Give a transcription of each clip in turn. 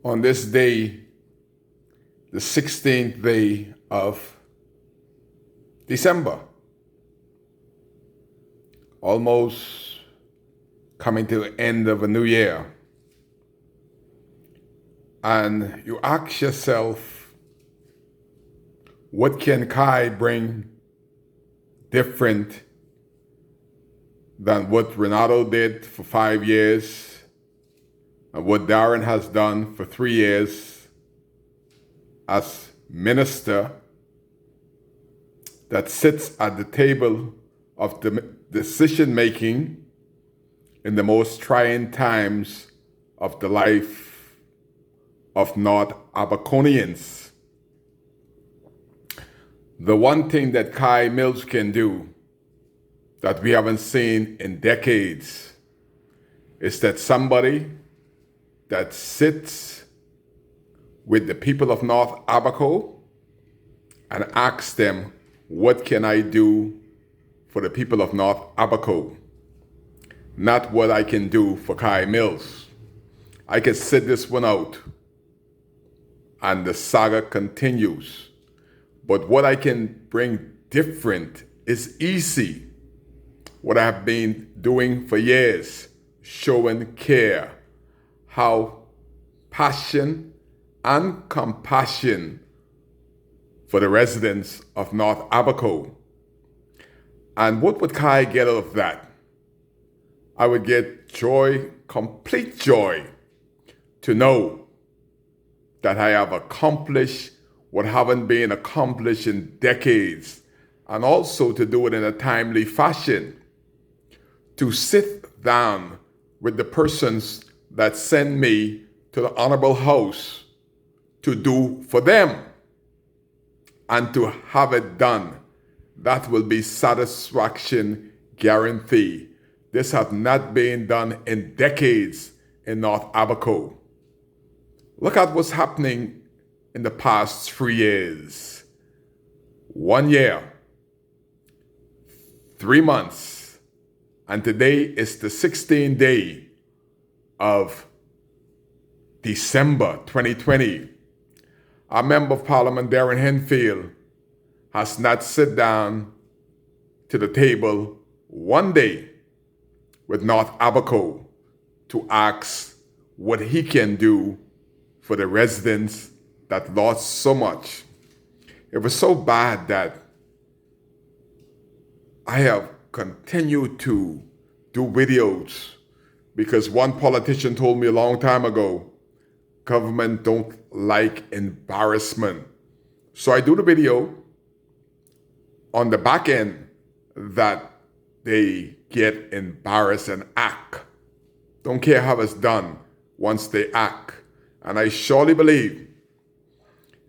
On this day, the 16th day of December, almost coming to the end of a new year, and you ask yourself, what can Kai bring different than what Renato did for 5 years and what Darren has done for 3 years as minister that sits at the table of the decision making in the most trying times of the life of North Abaconians. The one thing that Kai Mills can do that we haven't seen in decades is that somebody that sits with the people of North Abaco and asks them, what can I do for the people of North Abaco? Not what I can do for Kai Mills. I can sit this one out and the saga continues. But what I can bring different is easy. What I have been doing for years, showing care, how passion and compassion for the residents of North Abaco. And what would Kai get out of that? I would get joy, complete joy, to know that I have accomplished what haven't been accomplished in decades, and also to do it in a timely fashion. To sit down with the persons that send me to the Honorable House to do for them and to have it done. That will be satisfaction guarantee. This has not been done in decades in North Abaco. Look at what's happening in the past 3 years. 1 year, 3 months, and today is the 16th day of December 2020. Our Member of Parliament, Darren Henfield, has not sat down to the table one day with North Abaco to ask what he can do for the residents that lost so much. It was so bad that I have continued to do videos because one politician told me a long time ago, government don't like embarrassment. So I do the video on the back end that they get embarrassed and act. Don't care how it's done once they act. And I surely believe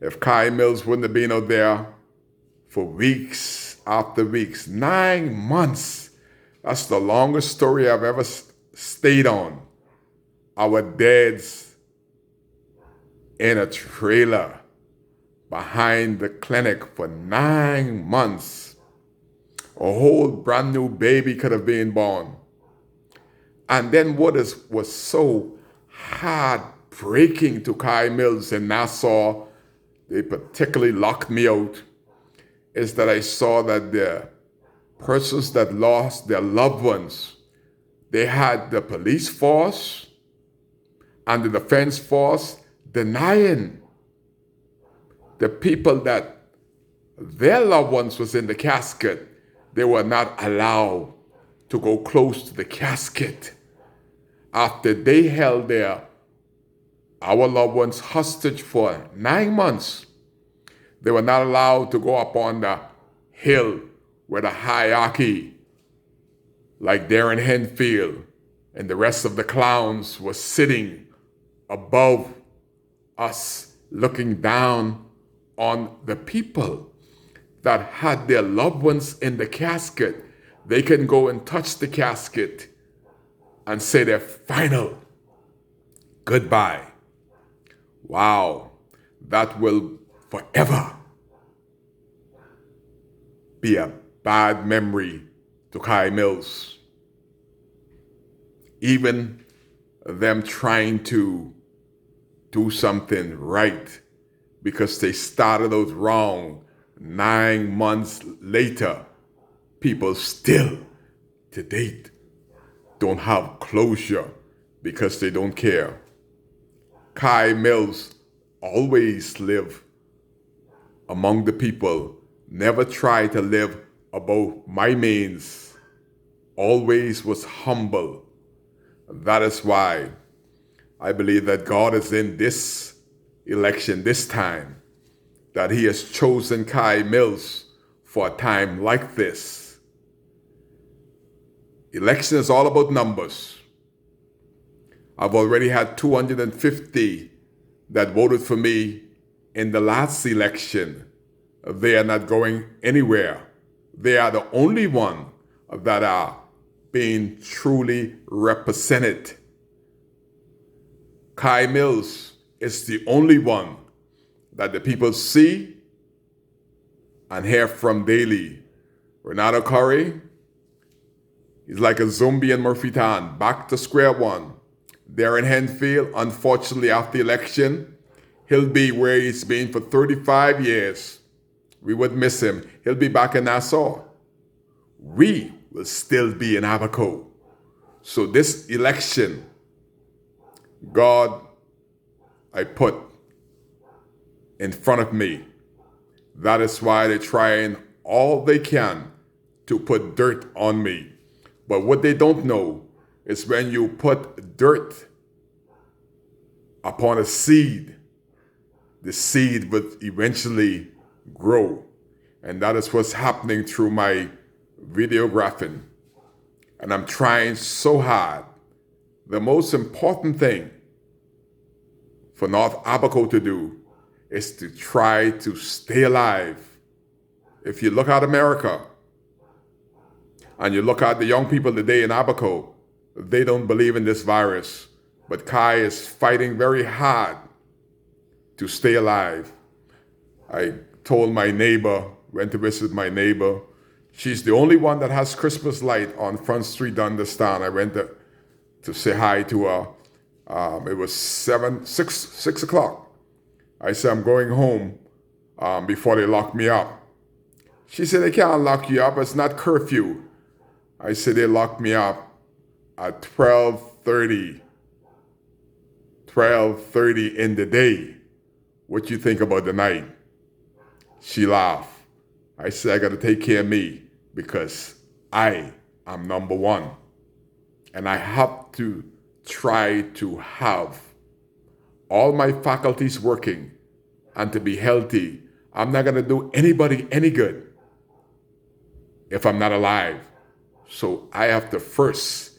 if Kai Mills wouldn't have been out there for weeks after weeks, 9 months, that's the longest story I've ever stayed on. Our dads in a trailer behind the clinic for 9 months. A whole brand new baby could have been born. And then what was so heartbreaking to Kai Mills in Nassau, they particularly locked me out, is that I saw that the persons that lost their loved ones, they had the police force and the defense force denying the people that their loved ones was in the casket. They were not allowed to go close to the casket after they held our loved ones hostage for 9 months. They were not allowed to go up on the hill where the hierarchy, like Darren Henfield and the rest of the clowns, was sitting above us, looking down on the people that had their loved ones in the casket. They can go and touch the casket and say their final goodbye. Wow, that will forever be a bad memory to Kai Mills. Even them trying to do something right because they started out wrong. 9 months later, people still, to date, don't have closure because they don't care. Kai Mills always lived among the people, never tried to live above my means, always was humble. That is why I believe that God is in this election this time, that he has chosen Kai Mills for a time like this. Election is all about numbers. I've already had 250 that voted for me in the last election. They are not going anywhere. They are the only one that are being truly represented. Kai Mills is the only one that the people see and hear from daily. Renato Curry, he's like a zombie in Murphytown, back to square one. Darren Henfield, unfortunately, after the election, he'll be where he's been for 35 years. We would miss him. He'll be back in Nassau. We will still be in Abaco. So this election, God, I put in front of me. That is why they're trying all they can to put dirt on me. But what they don't know is when you put dirt upon a seed, the seed will eventually grow. And that is what's happening through my videographing. And I'm trying so hard. The most important thing for North Abaco to do is to try to stay alive. If you look at America and you look at the young people today in Abaco, they don't believe in this virus. But Kai is fighting very hard to stay alive. I told my neighbor, went to visit my neighbor. She's the only one that has Christmas light on Front Street, Dunderston. I went to say hi to her. It was 6 o'clock. I said, I'm going home before they lock me up. She said, they can't lock you up. It's not curfew. I said, they locked me up at 12:30 in the day. What you think about the night? She laughed. I said, I got to take care of me because I am number one. And I have to try to have all my faculties working and to be healthy. I'm not going to do anybody any good if I'm not alive. So I have to first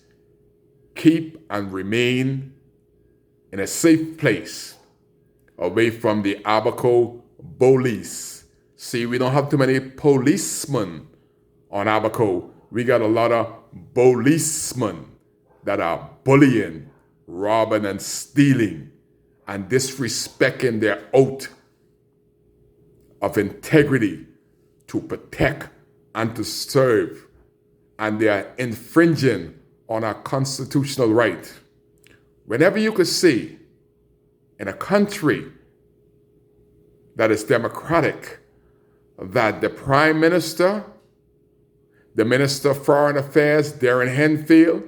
keep and remain in a safe place away from the Abaco police. See, we don't have too many policemen on Abaco. We got a lot of policemen that are bullying, robbing, and stealing, and disrespecting their oath of integrity to protect and to serve. And they are infringing on our constitutional right. Whenever you could see in a country that is democratic that the Prime Minister, the Minister of Foreign Affairs, Darren Henfield,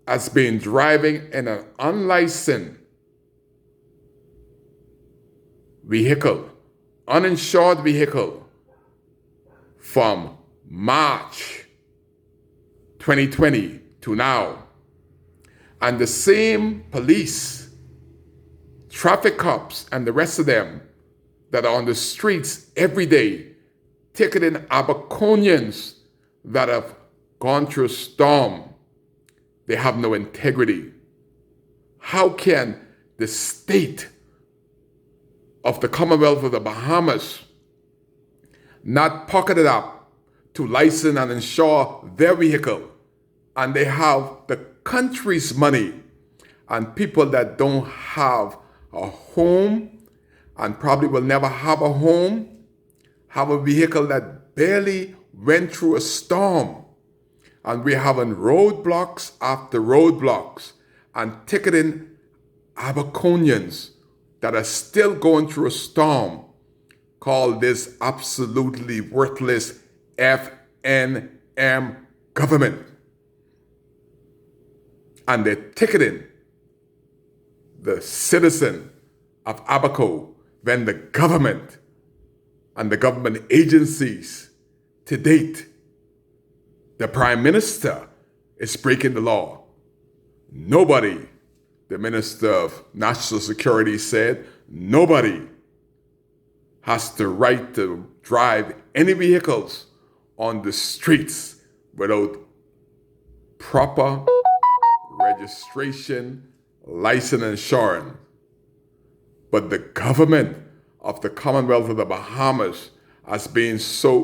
has been driving in an unlicensed vehicle, uninsured vehicle, from March 2020 to now. And the same police, traffic cops, and the rest of them that are on the streets every day, ticketing Abaconians that have gone through a storm, they have no integrity. How can the state of the Commonwealth of the Bahamas not pocket it up to license and insure their vehicle, and they have the country's money, and people that don't have a home and probably will never have a home have a vehicle that barely went through a storm, and we're having roadblocks after roadblocks and ticketing Abaconians that are still going through a storm call this absolutely worthless FNM government. And they're ticketing the citizen of Abaco when the government and the government agencies to date, the Prime Minister is breaking the law. Nobody, the Minister of National Security said, nobody has the right to drive any vehicles on the streets without proper registration, license, and insurance. But the government of the Commonwealth of the Bahamas has been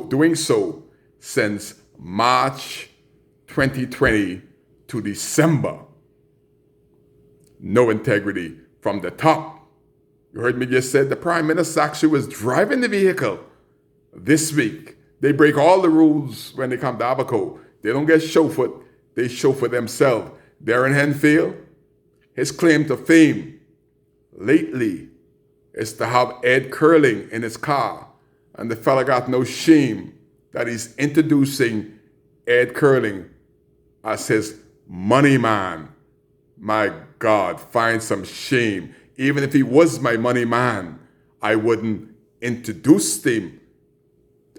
doing so since March 2020 to December. No integrity from the top. You heard me just say the Prime Minister actually was driving the vehicle this week. They break all the rules when they come to Abaco. They don't get chauffeured, they chauffeur themselves. Darren Henfield, his claim to fame lately is to have Ed Curling in his car. And the fella got no shame that he's introducing Ed Curling as his money man. My God, find some shame. Even if he was my money man, I wouldn't introduce him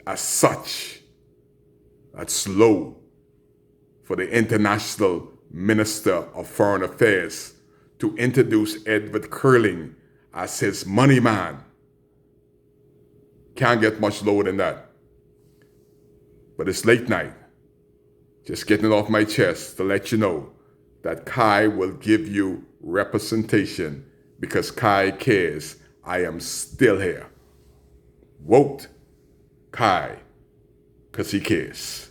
as such. That's low for the International Minister of Foreign Affairs to introduce Edward Curling as his money man. Can't get much lower than that. But it's late night. Just getting it off my chest to let you know that Kai will give you representation because Kai cares. I am still here. Vote Kai because he cares.